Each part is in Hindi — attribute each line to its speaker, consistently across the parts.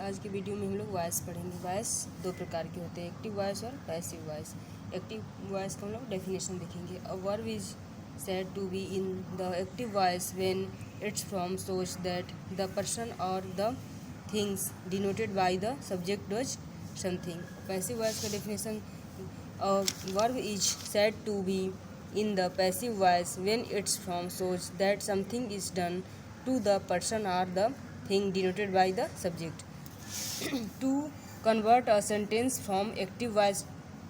Speaker 1: आज की वीडियो में हम लोग वॉइस पढ़ेंगे। वॉइस दो प्रकार के होते हैं, एक्टिव वॉइस और पैसिव वॉइस। एक्टिव वॉइस का हम लोग डेफिनेशन देखेंगे। A verb is said to be in the active voice when its form shows that the person or the things denoted by the subject does something. Passive voice का definition: a verb is said to be in the passive voice when its form shows that something is done to the person or the thing denoted by the subject. To convert a sentence from active voice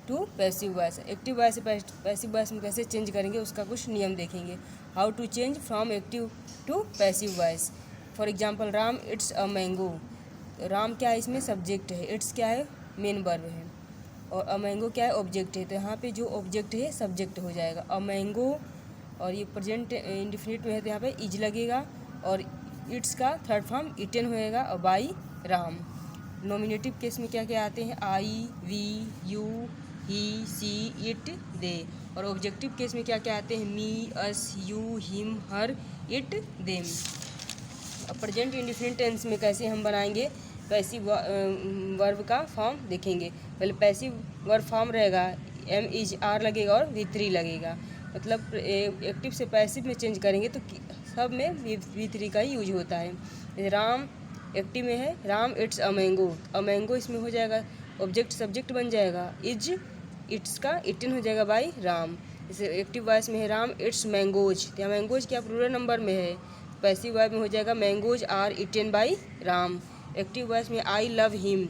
Speaker 1: to passive voice, active voice से पैसिव वॉइस में कैसे चेंज करेंगे उसका कुछ नियम देखेंगे। How to change from active to passive voice. For example, Ram eats a mango. Ram क्या है, इसमें सब्जेक्ट है, इट्स क्या है, मेन वर्ब है, और अ मैंगो क्या है, ऑब्जेक्ट है। तो यहाँ पे जो ऑब्जेक्ट है सब्जेक्ट हो जाएगा अ मैंगो, और ये प्रेजेंट इंडिफिनिट में है तो यहाँ पे इज लगेगा, और इट्स का थर्ड फॉर्म इटन होएगा, और बाई राम। नॉमिनेटिव केस में क्या क्या आते हैं, I, we, you, he, she, it, they. और ऑब्जेक्टिव केस में क्या क्या आते हैं, me, us, you, him, her, it, them. अब प्रेजेंट इंडिफिनिट टेंस में कैसे हम बनाएंगे पैसिव वर्ब का फॉर्म देखेंगे। पहले पैसिव वर्ब फॉर्म रहेगा, एम इज आर लगेगा और वी3 लगेगा। मतलब एक्टिव से पैसिव में चेंज करेंगे तो सब में वी3 का ही यूज होता है। राम एक्टिव में है, Ram eats a mango, a mango इसमें हो जाएगा ऑब्जेक्ट सब्जेक्ट बन जाएगा, इज इट्स का इटन हो जाएगा बाई राम। जैसे एक्टिव वॉइस में है राम इट्स मैंगोज, तो यहाँ मैंगोज क्या प्लूरल नंबर में है, पैसिव वॉइस में हो जाएगा mangoes are eaten by Ram. Active voice में आई लव हिम,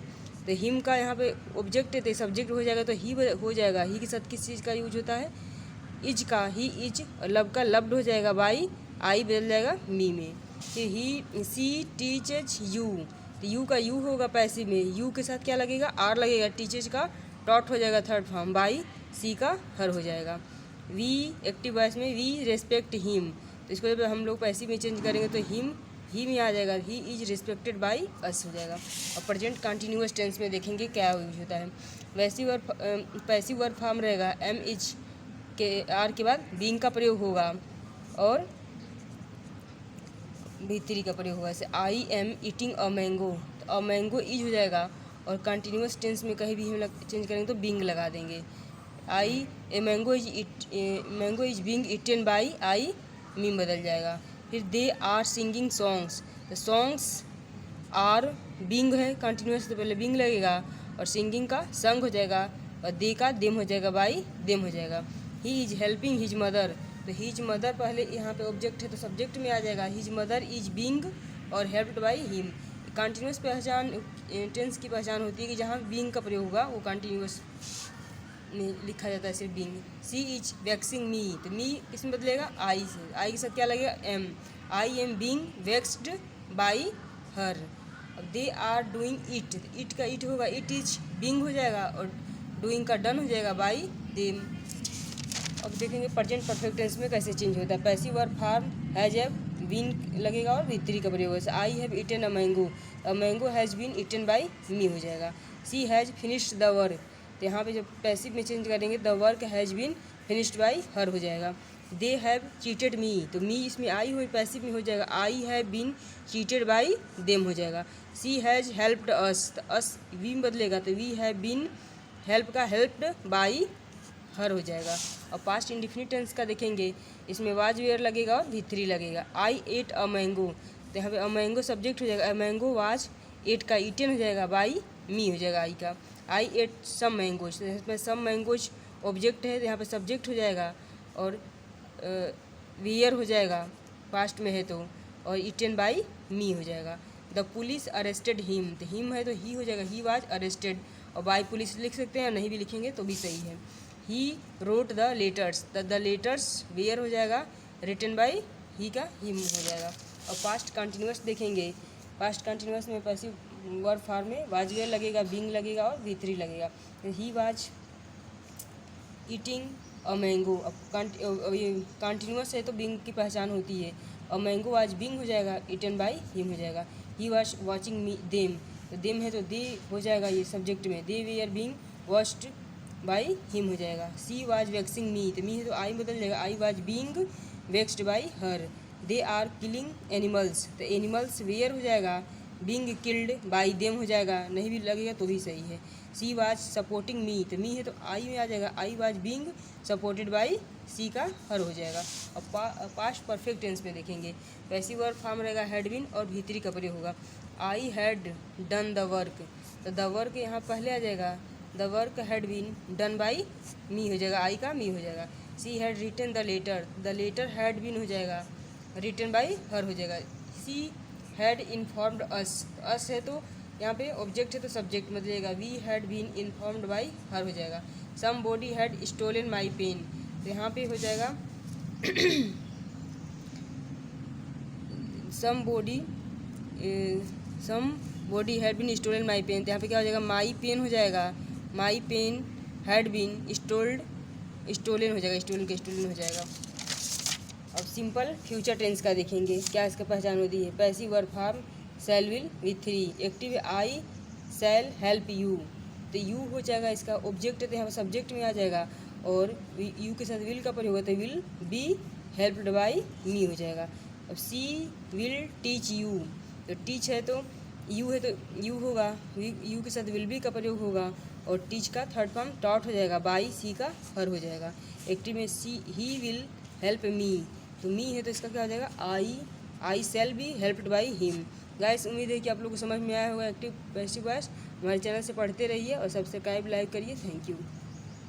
Speaker 1: तो हिम का यहाँ पे ऑब्जेक्ट है तो सब्जेक्ट हो जाएगा, तो ही हो जाएगा, ही के साथ किस चीज़ का यूज होता है, इज का, ही इज, और लव का लव्ड हो जाएगा बाई, आई बदल जाएगा मी में। फिर ही सी टीचेज यू, तो यू का यू होगा पैसिव में, यू के साथ क्या लगेगा, आर लगेगा, टीचेज का डॉट हो जाएगा थर्ड फॉर्म, बाई सी का हर हो जाएगा। वी एक्टिव वॉइस में वी रेस्पेक्ट हिम, तो इसको जब हम लोग पैसिव में चेंज करेंगे तो ही में आ जाएगा, he is respected by us हो जाएगा। और प्रेजेंट कंटिन्यूअस टेंस में देखेंगे क्या यूज होता है। पैसिव वर्ब फॉर्म रहेगा, एम इज के आर के बाद बीइंग का प्रयोग होगा और वी3 का प्रयोग होगा। जैसे I am eating a mango, तो अ मैंगो इज हो जाएगा, और कंटिन्यूअस टेंस में कहीं भी हम चेंज करेंगे तो बीइंग लगा देंगे। I a mango is being eaten by I, मीम बदल जाएगा। फिर दे आर सिंगिंग सॉन्ग्स, तो सॉन्ग्स आर बीइंग है कंटिन्यूअस, तो पहले बीइंग लगेगा, और सिंगिंग का संग हो जाएगा, और दे का देम हो जाएगा बाई देम हो जाएगा। He is helping his mother, तो हिज मदर पहले यहाँ पे ऑब्जेक्ट है तो सब्जेक्ट में आ जाएगा, हिज मदर इज बीइंग और हेल्प्ड बाई हिम। कंटिन्यूस पहचान टेंस की पहचान होती है कि जहाँ बीइंग का प्रयोग होगा वो कंटिन्यूस में लिखा जाता है सिर्फ बीइंग। सी इज वैक्सिंग मी, तो मी इसमें बदलेगा आई से, आई के साथ क्या लगेगा, am, I am being vaxxed by her. अब they are doing it, it का इट होगा, इट इज बीइंग हो जाएगा, और डूइंग का डन हो जाएगा बाई देम। अब देखेंगे प्रेजेंट परफेक्ट टेंस में कैसे चेंज होता है। Passive verb form has have been लगेगा और वी3 का प्रयोग है। I have eaten a mango, a mango has been eaten by me हो जाएगा। She has finished the work, तो यहाँ पे जब पैसिव में चेंज करेंगे the work has been finished by her हो जाएगा। दे हैव चीटेड मी, तो मी इसमें आई हो पैसिव में हो जाएगा, I have been cheated by them हो जाएगा। सी हैज़ हेल्प्ड अस, तो अस वी में बदलेगा, तो वी हैव बीन हेल्प का हेल्प्ड बाई हर हो जाएगा। और पास्ट इंडिफिनिट टेंस का देखेंगे, इसमें वाज वेयर लगेगा और वी3 लगेगा। आई एट अ मैंगो, तो यहाँ पे अ मैंगो सब्जेक्ट हो जाएगा, अ मैंगो वाज एट का ईटन हो जाएगा बाई मी हो जाएगा आई का। आई एट सम मैंगोज, तो इसमें सम मैंगोज ऑब्जेक्ट है तो यहाँ पे सब्जेक्ट हो जाएगा, और वियर हो जाएगा पास्ट में है तो, और ईटन बाई मी हो जाएगा। द पुलिस अरेस्टेड हिम, तो हिम है तो ही हो जाएगा, ही वाज अरेस्टेड, और बाई पुलिस लिख सकते हैं, नहीं भी लिखेंगे तो भी सही है। He wrote the letters, the letters were हो जाएगा, रिटन बाई ही का हिम हो जाएगा। और पास्ट कंटिन्यूस देखेंगे, पास्ट कंटिन्यूस में पैसिव वर्ब फॉर्म में वाज वेयर लगेगा, बीइंग लगेगा और वी3 लगेगा। He was eating a mango, अब ये कंटिन्यूस है तो बीइंग की पहचान होती है, और मैंगो वाज बीइंग हो जाएगा, ईटन बाई हिम हो जाएगा। He was watching me them, तो देम है तो दे हो जाएगा ये सब्जेक्ट में, they were being watched by him हो जाएगा। सी वाज वैक्सिंग मी, तो मी है तो आई बदल जाएगा, I was being vaxxed by her. They are killing animals, तो एनिमल्स वेयर हो जाएगा, बीइंग किल्ड बाई देम हो जाएगा, नहीं भी लगेगा तो भी सही है। सी वाज सपोर्टिंग मी, तो मी है तो आई में आ जाएगा, I was being supported by, she का हर हो जाएगा। अब पास्ट परफेक्ट टेंस में देखेंगे, पैसिव वर्ब फॉर्म रहेगा हैड बीन और भीतरी का प्रयोग होगा। I had done the work, तो द वर्क यहाँ पहले आ जाएगा, the work had been done by me हो जाएगा, आई का मी हो जाएगा। She had written the letter had been हो जाएगा, रिटन बाई हर हो जाएगा। सी हैड इन्फॉर्म्ड अस है तो यहाँ पे ऑब्जेक्ट है तो सब्जेक्ट में बदलेगा, we had been informed by her हो जाएगा। Somebody had stolen my pen, तो यहाँ पे हो जाएगा somebody had been stolen my pen, तो यहाँ पे क्या हो जाएगा, माई पेन हो जाएगा, my pen had been stolen हो जाएगा, स्टोलन हो जाएगा। अब सिंपल फ्यूचर टेंस का देखेंगे, क्या इसका पहचान होती है। Passive verb form shell will with three, active I shell help you, तो यू हो जाएगा इसका ऑब्जेक्ट है तो यहाँ पर सब्जेक्ट में आ जाएगा, और यू के साथ विल का प्रयोग होता है, will be helped by me हो जाएगा। अब सी विल टीच यू, तो टीच है तो यू होगा, यू के साथ विल बी का प्रयोग होगा, और टीच का थर्ड फॉर्म टॉट हो जाएगा, बाई सी का हर हो जाएगा। एक्टिव में सी ही विल हेल्प मी, तो मी है तो इसका क्या हो जाएगा, I shall be helped by him. Guys उम्मीद है कि आप लोग को समझ में आया होगा एक्टिव पैसिव वॉइस। हमारे चैनल से पढ़ते रहिए और सब्सक्राइब लाइक करिए। Thank you.